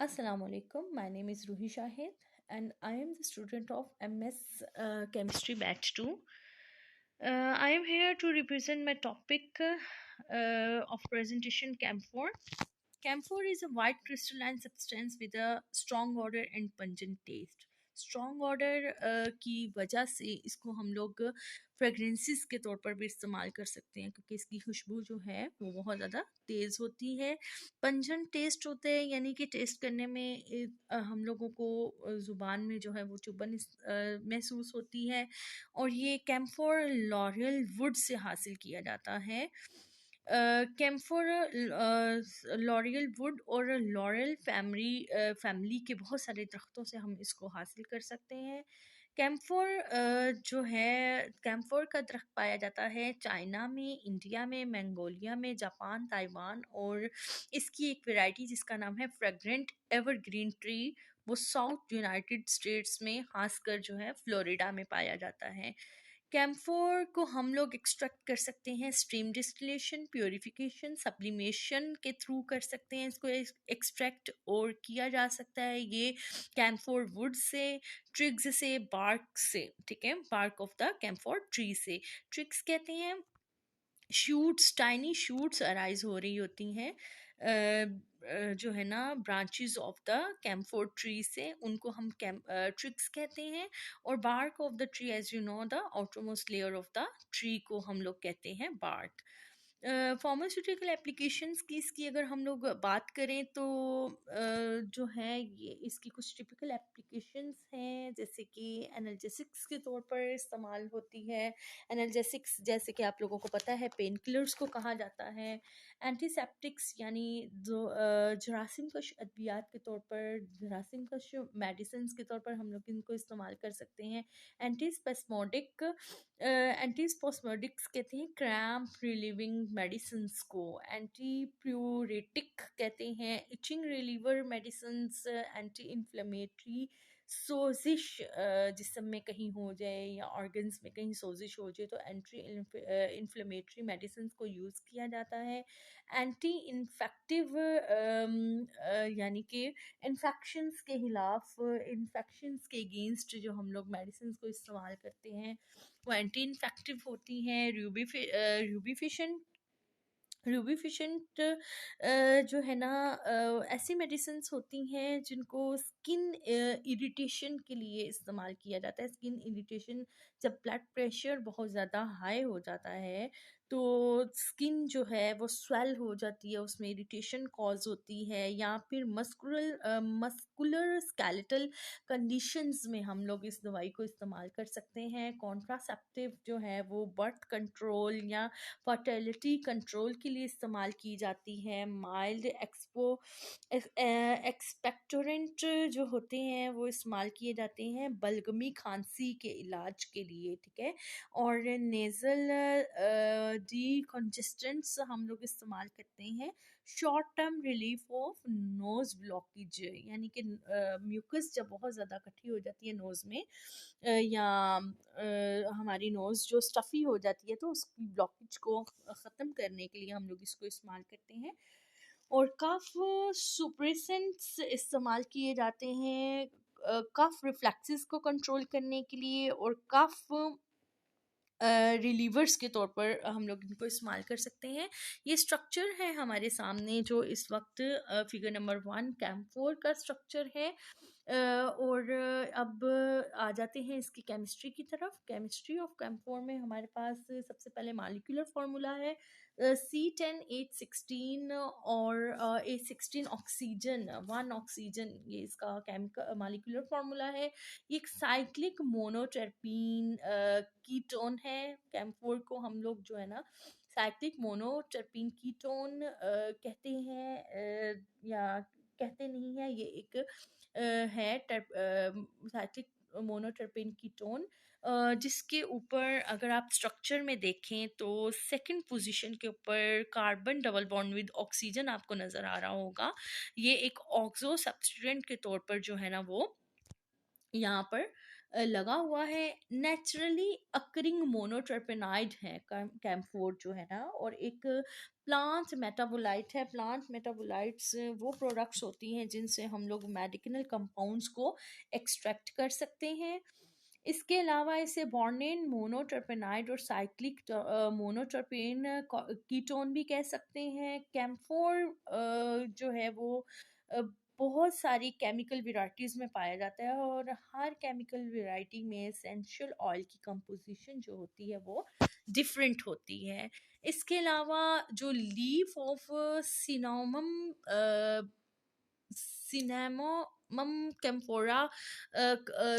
Assalamu alaikum. My name is Ruhi Shahid and I am the student of MS Chemistry Batch 2. I am here to represent my topic of presentation camphor. Camphor is a white crystalline substance with a strong odor and pungent taste. Strong order की वजह से इसको हम लोग fragrances के तौर पर भी इस्तेमाल कर सकते हैं क्योंकि इसकी खुशबू जो है वो बहुत ज़्यादा तेज़ होती है। पंजेंट टेस्ट होते हैं यानी कि टेस्ट करने में हम लोगों को ज़ुबान में जो है वो चुभन महसूस होती है और ये कैम्फोर लॉरियल वुड से हासिल किया जाता है। कैम्फोर लॉरियल वुड और लॉरेल फैमिली के बहुत सारे दरख्तों से हम इसको हासिल कर सकते हैं। कैम्फोर जो है कैम्फोर का दरख्त पाया जाता है चाइना में, इंडिया में, मंगोलिया में, जापान, ताइवान और इसकी एक वैरायटी जिसका नाम है फ्रेग्रेंट एवरग्रीन ट्री वो साउथ यूनाइटेड स्टेट्स में खासकर जो है फ्लोरिडा में पाया जाता है। कैम्फोर को हम लोग एक्सट्रैक्ट कर सकते हैं स्ट्रीम डिस्टिलेशन, प्योरिफिकेशन, सब्लिमेशन के थ्रू कर सकते हैं इसको एक्सट्रैक्ट और किया जा सकता है ये कैम्फोर वुड से, ट्रिग्स से, बार्क से, ठीक है, bark of the camphor tree से। ट्रिग्स कहते हैं शूट्स, टाइनी शूट्स अराइज हो रही होती हैं जो है ना branches of the camphor tree से, उनको हम ट्रिक्स कहते हैं। और bark of the tree as you know the outermost layer of the tree को हम लोग कहते हैं बार्क। फार्मास्यूटिकल एप्लीकेशंस की इसकी अगर हम लोग बात करें तो जो है ये इसकी कुछ टिपिकल एप्लीकेशंस हैं जैसे कि एनाल्जेसिक्स के तौर पर इस्तेमाल होती है। एनाल्जेसिक्स जैसे कि आप लोगों को पता है पेन किलर्स को कहा जाता है। एंटीसेप्टिक्स यानी जो जरासीम कश अद्वियात के तौर पर, जरासीम कश मेडिसिन के तौर पर हम लोग इनको इस्तेमाल कर सकते हैं। एंटीस्पेस्मोडिक एंटीस्पोस्मोडिक्स कहते हैं क्रैम्प रिलीविंग मेडिसिन को। एंटी प्यूरेटिक कहते हैं itching reliever medicine. Anti inflammatory सोजिश जिस्म में कहीं हो जाए या ऑर्गन्स में कहीं सोजिश हो जाए तो एंटी इन्फ्लेमेटरी मेडिसिन को यूज़ किया जाता है। एंटी इन्फेक्टिव यानी कि इन्फेक्शंस के खिलाफ, इन्फेक्शंस के अगेंस्ट जो हम लोग मेडिसिन को इस्तेमाल करते हैं वो एंटी इन्फेक्टिव होती हैं। रूबीफिशन रूबीफिशेंट जो है ना ऐसी मेडिसिन्स होती हैं जिनको स्किन इरिटेशन के लिए इस्तेमाल किया जाता है। स्किन इरिटेशन जब ब्लड प्रेशर बहुत ज़्यादा हाई हो जाता है तो स्किन जो है वो स्वेल हो जाती है, उसमें इरिटेशन कॉज होती है, या फिर मस्कुलर स्केलेटल कंडीशंस में हम लोग इस दवाई को इस्तेमाल कर सकते हैं। कॉन्ट्रासेप्टिव जो है वो बर्थ कंट्रोल या फर्टिलिटी कंट्रोल के लिए इस्तेमाल की जाती है। माइल्ड एक्सपेक्टोरेंट जो होते हैं वो इस्तेमाल किए जाते हैं बलगमी खांसी के इलाज के लिए, ठीक है। और नेज़ल डीकंजेस्टेंट्स हम लोग इस्तेमाल करते हैं short term relief of nose blockage, यानी कि म्यूकस जब बहुत ज़्यादा इकट्ठी हो जाती है नोज़ में या हमारी नोज़ जो स्टफ़ी हो जाती है तो उसकी ब्लॉकेज को ख़त्म करने के लिए हम लोग इसको इस्तेमाल करते हैं। और कफ सुप्रेसेंट्स इस्तेमाल किए जाते हैं कफ रिफ्लेक्सेस को कंट्रोल करने के लिए, और कफ रिलीवर्स के तौर पर हम लोग इनको इस्तेमाल कर सकते हैं। ये स्ट्रक्चर है हमारे सामने जो इस वक्त फिगर नंबर 1 कैम्फोर का स्ट्रक्चर है। और अब आ जाते हैं इसकी केमिस्ट्री की तरफ। केमिस्ट्री ऑफ कैम्फोर में हमारे पास सबसे पहले मॉलिक्यूलर फार्मूला है C10H16 और H16 ऑक्सीजन 1 ऑक्सीजन, ये इसका केमिकल मॉलिक्यूलर फार्मूला है। ये एक साइक्लिक मोनोटर्पीन कीटोन है। कैम्फोर को हम लोग जो है ना साइक्लिक मोनोटर्पीन कीटोन कहते हैं या कहते नहीं है, ये एक है साइक्लिक मोनोटर्पीन कीटोन जिसके ऊपर अगर आप स्ट्रक्चर में देखें तो सेकंड पोजीशन के ऊपर carbon double bond with oxygen आपको नज़र आ रहा होगा। ये एक ऑक्सो सब्स्टिट्यूएंट के तौर पर जो है ना वो यहाँ पर लगा हुआ है। नेचुरली अकरिंग मोनोटर्पेनाइड है कैम्फोर जो है ना, और एक प्लांट मेटाबोलाइट है। प्लांट मेटाबोलाइट्स वो प्रोडक्ट्स होती हैं जिनसे हम लोग मेडिसिनल कंपाउंड्स को एक्सट्रैक्ट कर सकते हैं। इसके अलावा इसे बॉर्नेन मोनोटर्पेनाइड और साइक्लिक मोनोटर्पेन कीटोन भी कह सकते हैं। कैम्फोर जो है वो अ, बहुत सारी केमिकल वेराइटीज़ में पाया जाता है, और हर केमिकल वेराइटी में एसेंशियल ऑयल की कंपोजिशन जो होती है वो डिफरेंट होती है। इसके अलावा जो लीफ ऑफ सिनामम सिनेमोमम कैम्फोरा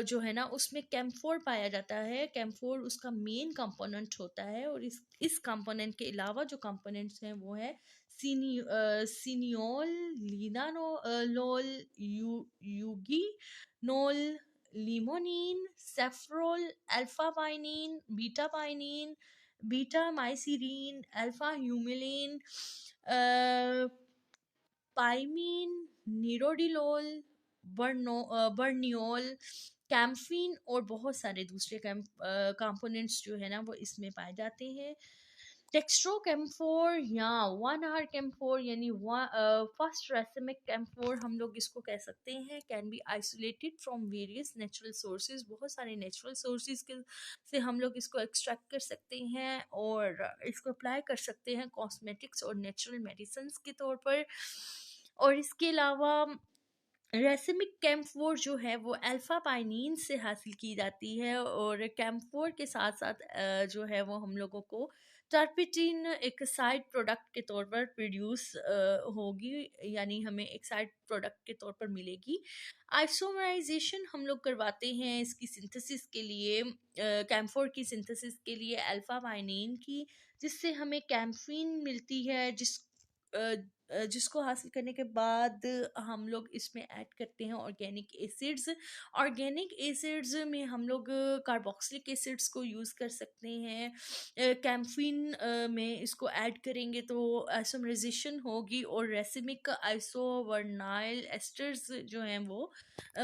जो है ना, उसमें कैम्फोर पाया जाता है। कैम्फोर उसका मेन कंपोनेंट होता है, और इस कंपोनेंट के अलावा जो कंपोनेंट्स हैं वो है सिनियोल, लोल, eugenol, limonene, safrole, alpha pinene, beta myrcene, alpha humulene, पाइमीन, निरोडिलोल, बर्नियोल, कैम्फीन और बहुत सारे दूसरे कंपोनेंट्स जो है ना वो इसमें पाए जाते हैं। डेक्स्ट्रो कैम्फोर या 1 hour कैम्फोर यानी फर्स्ट रेसिमिक कैम्फोर हम लोग इसको कह सकते हैं, can be isolated from various natural sources. बहुत सारे नेचुरल सोर्सेज के से हम लोग इसको एक्सट्रैक्ट कर सकते हैं और इसको अप्लाई कर सकते हैं कॉस्मेटिक्स और नेचुरल मेडिसिन के तौर पर। और इसके अलावा रेसिमिक कैम्फोर जो है वो अल्फा पाइनिन से हासिल की जाती है, और कैम्फोर के साथ साथ जो है वो हम लोगों को टर्पिटिन एक साइड प्रोडक्ट के तौर पर प्रोड्यूस होगी, यानी हमें एक साइड प्रोडक्ट के तौर पर मिलेगी। आइसोमराइजेशन हम लोग करवाते हैं इसकी सिंथेसिस के लिए, कैम्फोर की सिंथेसिस के लिए अल्फा पाइनिन की, जिससे हमें कैम्फीन मिलती है, जिसको हासिल करने के बाद हम लोग इसमें ऐड करते हैं ऑर्गेनिक एसिड्स। ऑर्गेनिक एसिड्स में हम लोग कार्बोक्सिलिक एसिड्स को यूज़ कर सकते हैं। कैम्फीन में इसको ऐड करेंगे तो आइसोमराइजेशन होगी, और रेसिमिक आइसोवर्नाइल एस्टर्स जो हैं वो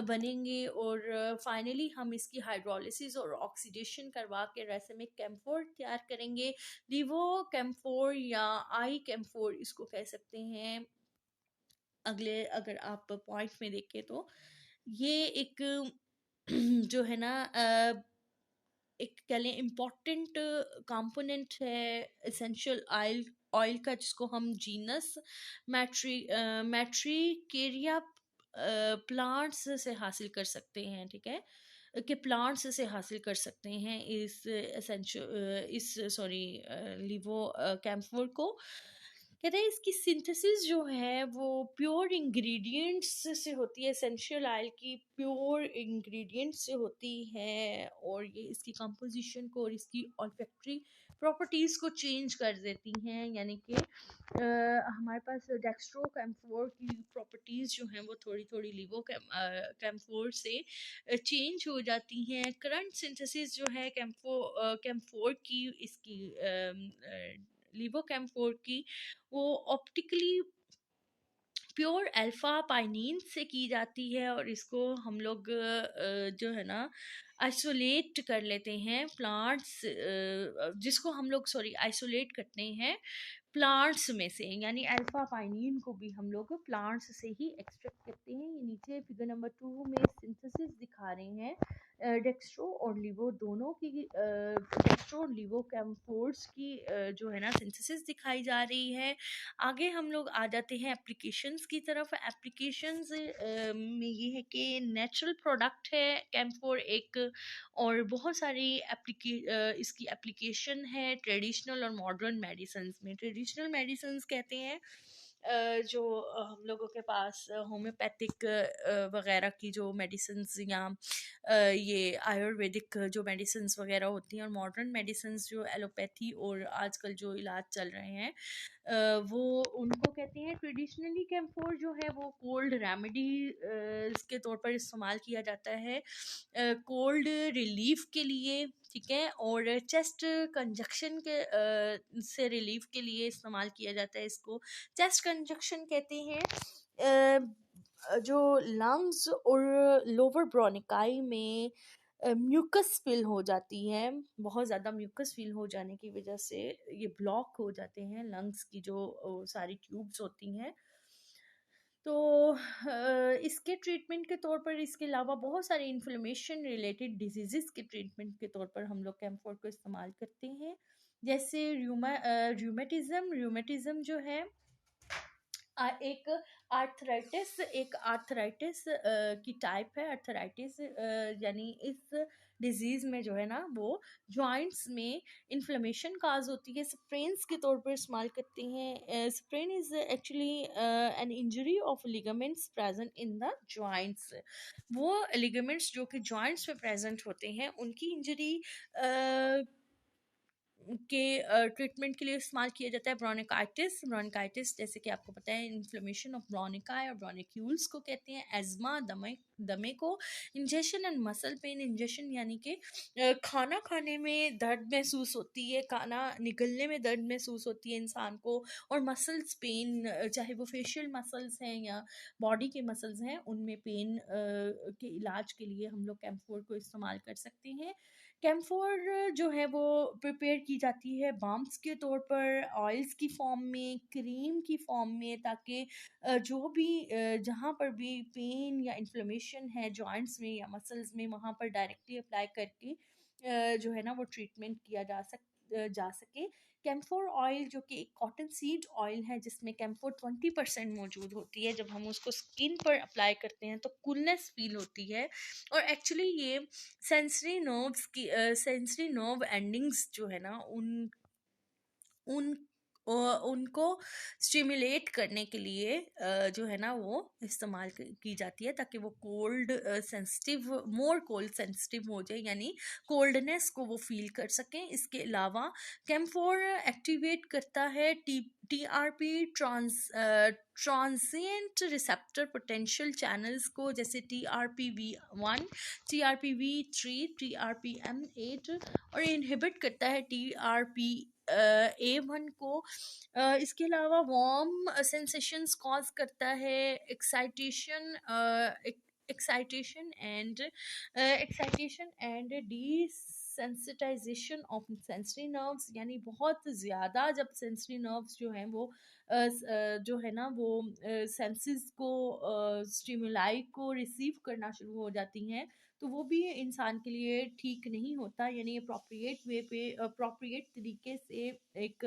बनेंगे, और फाइनली हम इसकी हाइड्रोलिसिस और ऑक्सीडेशन करवा के रेसिमिक कैम्फोर तैयार करेंगे। लिवो कैम्फोर या आई कैम्फोर इसको कह सकते हैं। अगले अगर आप पॉइंट में देखें तो ये एक जो है ना एक कह लें इम्पॉर्टेंट कंपोनेंट है एसेंशियल ऑयल ऑयल का, जिसको हम जीनस मैट्रिकेरिया प्लांट्स से हासिल कर सकते हैं। ठीक है, के प्लांट्स से हासिल कर सकते हैं इस एसेंशियल इस सॉरी लिवो कैम्फोर को। कहते हैं इसकी सिंथेसिस जो है वो प्योर इंग्रेडिएंट्स से होती है, एसेंशियल ऑयल की प्योर इंग्रेडिएंट्स से होती है, और ये इसकी कंपोजिशन को और इसकी ऑल्फैक्टरी प्रॉपर्टीज़ को चेंज कर देती हैं। यानी कि हमारे पास डेक्स्ट्रो कैम्फोर की प्रॉपर्टीज़ जो हैं वो थोड़ी थोड़ी लिवो कैम्फोर से चेंज हो जाती हैं। करंट सिंथेसिस जो है कैम्फोर की, इसकी लिवो कैम्फोर की, वो ऑप्टिकली प्योर अल्फा पाइनिन से की जाती है, और इसको हम लोग जो है ना आइसोलेट कर लेते हैं प्लांट्स, जिसको हम लोग आइसोलेट करते हैं प्लांट्स में से, यानी अल्फा पाइनिन को भी हम लोग प्लांट्स से ही एक्सट्रैक्ट करते हैं। ये नीचे फिगर नंबर 2 में सिंथेसिस दिखा रहे हैं डेक्स्ट्रो और लिवो दोनों की, डेक्स्ट्रो और लिवो कैम्फोर्स की जो है ना सिंथेसिस दिखाई जा रही है। आगे हम लोग आ जाते हैं एप्लीकेशंस की तरफ। एप्लीकेशंस में ये है कि नेचुरल प्रोडक्ट है कैम्फोर एक, और बहुत सारी इसकी एप्लीकेशन है ट्रेडिशनल और मॉडर्न मेडिसिन्स में। ट्रेडिशनल मेडिसिन्स कहते हैं जो हम लोगों के पास होम्योपैथिक वगैरह की जो मेडिसिन्स, या ये आयुर्वेदिक जो मेडिसिन्स वगैरह होती हैं, और मॉडर्न मेडिसिन्स जो एलोपैथी और आजकल जो इलाज चल रहे हैं वो उनको कहते हैं। ट्रेडिशनली कैम्फोर जो है वो कोल्ड रेमेडी के तौर पर इस्तेमाल किया जाता है, कोल्ड रिलीफ के लिए। ठीक है, और चेस्ट कंजक्शन के से रिलीफ के लिए इस्तेमाल किया जाता है इसको। चेस्ट कंजक्शन कहते हैं जो लंग्स और लोअर ब्रोनिकाई में म्यूकस फील हो जाती है, बहुत ज़्यादा म्यूकस फील हो जाने की वजह से ये ब्लॉक हो जाते हैं लंग्स की जो सारी ट्यूब्स होती हैं। तो इसके ट्रीटमेंट के तौर पर इसके अलावा बहुत सारे इन्फ्लेमेशन रिलेटेड डिजीज़ेस के ट्रीटमेंट के तौर पर हम लोग कैम्फोर को इस्तेमाल करते हैं। जैसे रूमेटिज़्म जो है, एक आर्थराइटिस की टाइप है। आर्थराइटिस यानी इस डिजीज़ में जो है ना वो जॉइंट्स में इन्फ्लेमेशन काज होती है। स्प्रेन्स के तौर पर इस्तेमाल करते हैं। Sprain is actually an injury of ligaments present in the joints. वो लिगामेंट्स जो कि जॉइंट्स में प्रेजेंट होते हैं उनकी इंजरी के ट्रीटमेंट के लिए इस्तेमाल किया जाता है। ब्रोनिकाइटिस जैसे कि आपको पता है इन्फ्लेमेशन ऑफ ब्रोनिकाई और ब्रोनिक्यूल्स को कहते हैं। एज़मा, दमे को। Injection and muscle pain, injection यानी कि खाना खाने में दर्द महसूस होती है, खाना निकलने में दर्द महसूस होती है इंसान को। और मसल्स पेन, चाहे वो फेशियल मसल्स हैं या बॉडी के मसल्स हैं, उनमें पेन के इलाज के लिए हम लोग कैम्फोर को इस्तेमाल कर सकते हैं। कैम्फोर जो है वो प्रिपेयर की जाती है बाम्स के तौर पर, ऑयल्स की फॉर्म में, क्रीम की फॉर्म में, ताकि जो भी जहाँ पर भी पेन या इन्फ्लेमेशन है जॉइंट्स में या मसल्स में, वहाँ पर डायरेक्टली अप्लाई करके जो है ना वो ट्रीटमेंट किया जा सके। कैम्फोर ऑयल जो कि एक कॉटन सीड ऑयल है जिसमें कैम्फोर 20% मौजूद होती है, जब हम उसको स्किन पर अप्लाई करते हैं तो कूलनेस फील होती है। और एक्चुअली ये सेंसरी नर्व एंडिंग्स जो है ना उन उनको स्टिमुलेट करने के लिए जो है ना वो इस्तेमाल की जाती है, ताकि वो कोल्ड सेंसिटिव हो जाए, यानी कोल्डनेस को वो फील कर सकें। इसके अलावा कैम्फोर एक्टिवेट करता है TRP transient receptor potential channels को, जैसे TRPV1, TRPV3, TRPM8, और इनहिबिट करता है TRPA1 को। इसके अलावा वार्म सेंसेशंस कॉज करता है, excitation and desensitization of sensory nerves, यानी बहुत ज़्यादा जब सेंसरी नर्व्स जो हैं वो जो है ना वो सेंसेस को स्टिमुलाई को रिसीव करना शुरू हो जाती हैं, तो वो भी इंसान के लिए ठीक नहीं होता। यानी अप्रोप्रिएट तरीके से एक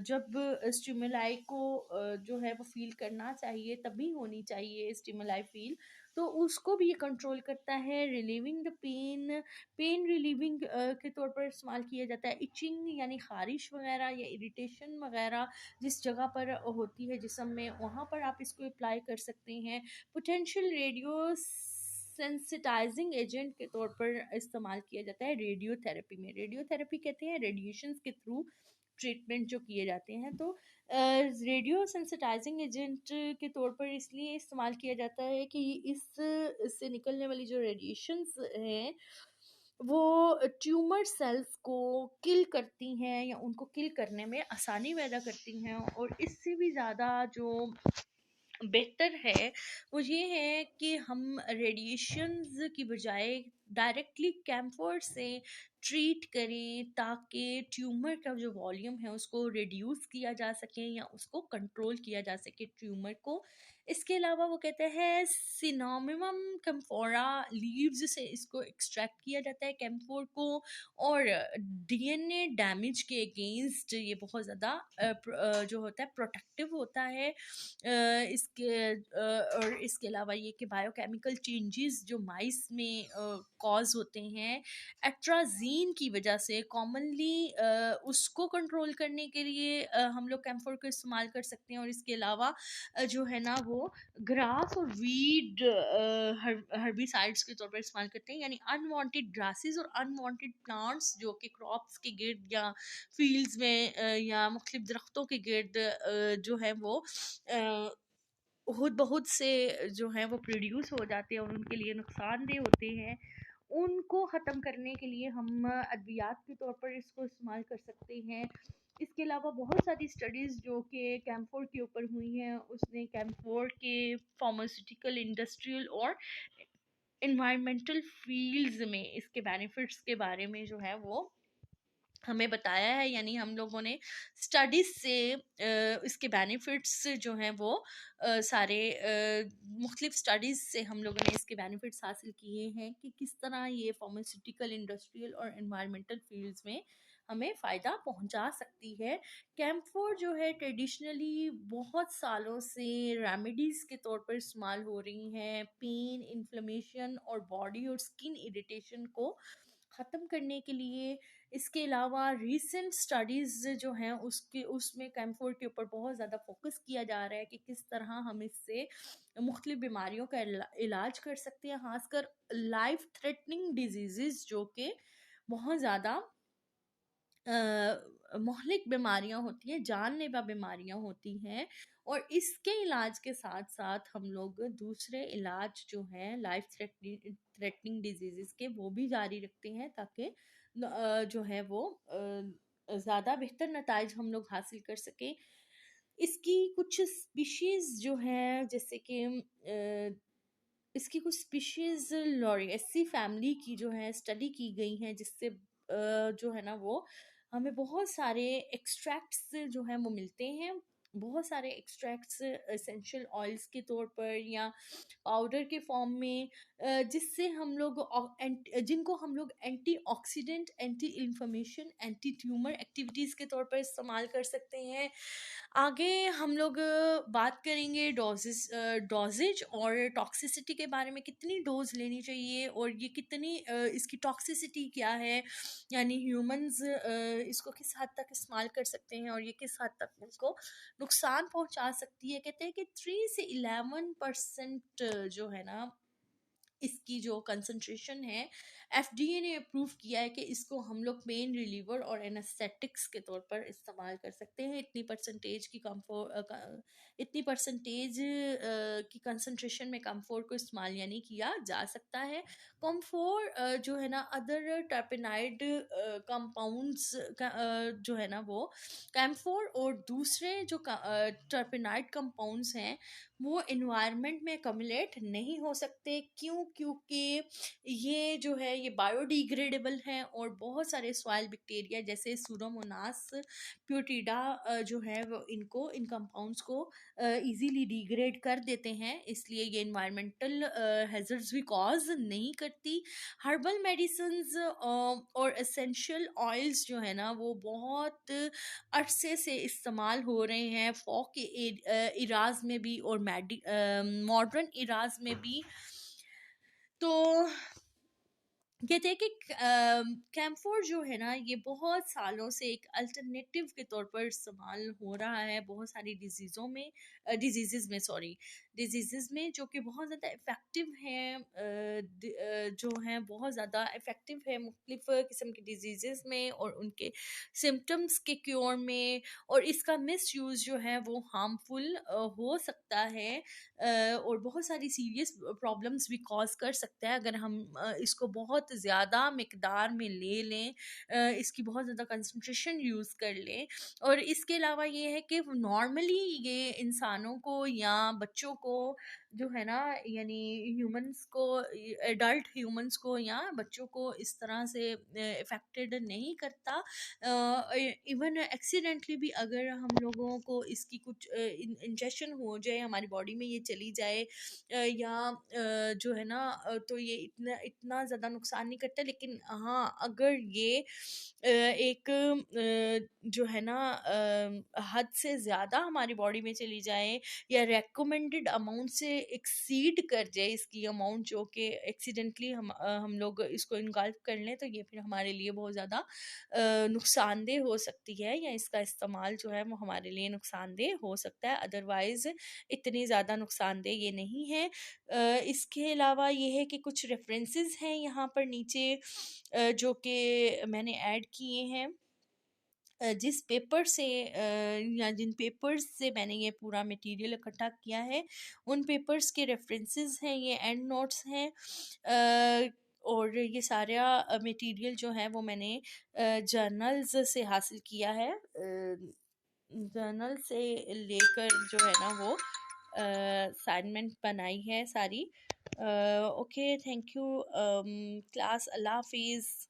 जब स्टिमुलाई को जो है वो फील करना चाहिए तभी होनी चाहिए स्टिमुलाई फील, तो उसको भी ये कंट्रोल करता है। रिलीविंग द पेन रिलीविंग के तौर पर इस्तेमाल किया जाता है। इचिंग यानी खारिश वगैरह या इरिटेशन वगैरह जिस जगह पर होती है जिस्म में, वहाँ पर आप इसको अप्लाई कर सकते हैं। पोटेंशियल रेडियो सेंसिटाइजिंग एजेंट के तौर पर इस्तेमाल किया जाता है रेडियोथेरेपी में। रेडियोथेरेपी कहते हैं रेडिएशंस के थ्रू ट्रीटमेंट जो किए जाते हैं। तो रेडियो सेंसिटाइजिंग एजेंट के तौर पर इसलिए इस्तेमाल किया जाता है कि इससे निकलने वाली जो रेडिएशंस हैं वो ट्यूमर सेल्स को किल करती हैं या उनको किल करने में आसानी पैदा करती हैं। और इससे भी ज़्यादा जो बेहतर है वो ये है कि हम रेडिएशंस की बजाय डायरेक्टली कैम्फर से ट्रीट करें, ताकि ट्यूमर का जो वॉल्यूम है उसको रिड्यूस किया जा सके या उसको कंट्रोल किया जा सके ट्यूमर को। इसके अलावा वो कहते हैं सिनोमिमम कैम्फोरा लीव्स से इसको एक्सट्रैक्ट किया जाता है कैम्फोर को। और DNA डैमेज के अगेंस्ट ये बहुत ज़्यादा जो होता है प्रोटेक्टिव होता है। और इसके अलावा ये कि बायोकेमिकल चेंजेस जो माइस में कॉज होते हैं एट्राजीन की वजह से, कॉमनली उसको कंट्रोल करने के लिए हम लोग कैम्फोर को इस्तेमाल कर सकते हैं। और इसके अलावा जो है ना वो ग्रास और वीड हर्बिसाइड्स के तौर पर इस्तेमाल करते हैं, यानी अनवांटेड ग्रासेस और अनवांटेड प्लांट्स जो कि क्रॉप्स के गिर्द या फील्ड्स में या मुख्तलिफ दरख्तों के गिर्द जो है वो बहुत बहुत से जो हैं वो प्रोड्यूस हो जाते हैं और उनके लिए नुकसानदेह होते हैं, उनको ख़त्म करने के लिए हम अद्वियात के तौर पर इसको इस्तेमाल कर सकते हैं। इसके अलावा बहुत सारी स्टडीज़ जो कि कैम्फोर के ऊपर हुई हैं, उसने कैम्फोर के फार्मास्यूटिकल, इंडस्ट्रियल और इन्वायरमेंटल फील्ड्स में इसके बेनिफिट्स के बारे में जो है वो हमें बताया है, यानी हम लोगों ने स्टडीज से इसके बेनिफिट्स जो हैं वो सारे मुख्तलिफ स्टडीज से हम लोगों ने इसके बेनिफिट्स हासिल किए हैं कि किस तरह ये फार्मास्यूटिकल, इंडस्ट्रियल और एनवायरमेंटल फील्ड्स में हमें फ़ायदा पहुंचा सकती है। कैम्फोर जो है ट्रेडिशनली बहुत सालों से रेमेडीज़ के तौर पर इस्तेमाल हो रही हैं पेन, इन्फ्लेमेशन और बॉडी और स्किन इरिटेशन को ख़त्म करने के लिए। इसके अलावा रीसेंट स्टडीज़ जो हैं उसमें कैम्फोर के ऊपर बहुत ज़्यादा फोकस किया जा रहा है कि किस तरह हम इससे मुख्तलिफ बीमारियों का इलाज कर सकते हैं, खासकर लाइफ थ्रेटनिंग डिजीज़ जो कि बहुत ज़्यादा मोहलिक बीमारियां होती हैं, जानलेवा बीमारियां होती हैं। और इसके इलाज के साथ साथ हम लोग दूसरे इलाज जो हैं लाइफ थ्रेटनिंग डिजीज़ के वो भी जारी रखते हैं ताकि जो है वो ज़्यादा बेहतर नताइज हम लोग हासिल कर सकें। इसकी कुछ स्पीशीज़ जो हैं जैसे कि इसकी कुछ स्पीशीज़ लॉरिएसी फैमिली की जो है स्टडी की गई हैं, जिससे जो है ना वो हमें बहुत सारे एक्सट्रैक्ट्स जो हैं वो मिलते हैं। बहुत सारे एक्सट्रैक्ट्स एसेंशियल ऑयल्स के तौर पर या पाउडर के फॉर्म में, जिससे हम लोग जिनको हम लोग antioxidant, anti inflammation, anti tumour activities के तौर पर इस्तेमाल कर सकते हैं। आगे हम लोग बात करेंगे डोजेज और टॉक्सिसिटी के बारे में, कितनी डोज लेनी चाहिए और ये कितनी इसकी टॉक्सिसिटी क्या है, यानी ह्यूमंस इसको किस हद तक इस्तेमाल कर सकते हैं और ये किस हद तक उनको नुकसान पहुंचा सकती है। कहते हैं कि 3 से 11% जो है ना इसकी जो कंसंट्रेशन है, एफडीए ने अप्रूव किया है कि इसको हम लोग पेन रिलीवर और एनेस्थेटिक्स के तौर पर इस्तेमाल कर सकते हैं। इतनी परसेंटेज की कंसंट्रेशन में कम्फोर को इस्तेमाल यानी किया जा सकता है। कम्फोर जो है ना अदर टर्पेनाइड कंपाउंड्स जो है ना वो कैम्फोर और दूसरे जो टर्पेनाइड कंपाउंड्स हैं वो इन्वायरमेंट में कम्युलेट नहीं हो सकते। क्यों? क्योंकि ये जो है ये बायोडिग्रेडेबल हैं और बहुत सारे सॉइल बैक्टीरिया जैसे सूडोमोनास प्यूटिडा जो है वो इन कंपाउंड्स को इजीली डिग्रेड कर देते हैं, इसलिए ये इन्वायरमेंटल हैजर्ड्स भी कॉज नहीं करती। हर्बल मेडिसिन्स और एसेंशियल ऑयल्स जो है ना वो बहुत अरसे से इस्तेमाल हो रहे हैं फॉक के इराज में भी और मॉडर्न इराज में भी। तो कहते हैं कि कैम्फोर जो है ना ये बहुत सालों से एक अल्टरनेटिव के तौर पर इस्तेमाल हो रहा है बहुत सारी डिजीज़ में जो कि बहुत ज़्यादा इफ़ेक्टिव हैं, जो हैं बहुत ज़्यादा इफ़ेक्टिव है मुख्तलिफ किस्म की डिजीज़ में और उनके सिम्टम्स के क्योर में। और इसका मिस यूज़ जो है वो हार्मफुल हो सकता है और बहुत सारी सीरियस प्रॉब्लम्स भी कॉज कर सकता है अगर हम इसको बहुत ज़्यादा मिकदार में ले लें, इसकी बहुत ज़्यादा कंसंट्रेशन यूज़ कर लें। और इसके अलावा ये है कि नॉर्मली ये इंसानों को या बच्चों को जो है ना, यानी ह्यूमंस को, एडल्ट ह्यूमंस को या बच्चों को इस तरह से इफ़ेक्टेड नहीं करता। इवन एक्सीडेंटली भी अगर हम लोगों को इसकी कुछ इंजेक्शन हो जाए हमारी बॉडी में, ये चली जाए या जो है ना तो ये इतना इतना ज़्यादा नुकसान नहीं करता। लेकिन हाँ, अगर ये एक जो है ना हद से ज़्यादा हमारी बॉडी में चली जाए या रेकमेंडेड अमाउंट से एक्सीड कर जाए इसकी अमाउंट, जो कि एक्सीडेंटली हम लोग इसको इनगल्फ कर लें, तो ये फिर हमारे लिए बहुत ज़्यादा नुकसानदेह हो सकती है या इसका इस्तेमाल जो है वो हमारे लिए नुकसानदेह हो सकता है। अदरवाइज़ इतनी ज़्यादा नुकसानदेह ये नहीं है। इसके अलावा ये है कि कुछ रेफरेंसेस हैं यहाँ पर नीचे जो कि मैंने ऐड किए हैं। जिस पेपर से या जिन पेपर्स से मैंने ये पूरा मटेरियल इकट्ठा किया है उन पेपर्स के रेफरेंसेस हैं, ये एंड नोट्स हैं। और ये सारा मटेरियल जो है वो मैंने जर्नल्स से हासिल किया है। जर्नल से लेकर जो है ना वो असाइनमेंट बनाई है सारी। Okay, thank you, class. Allah Hafiz.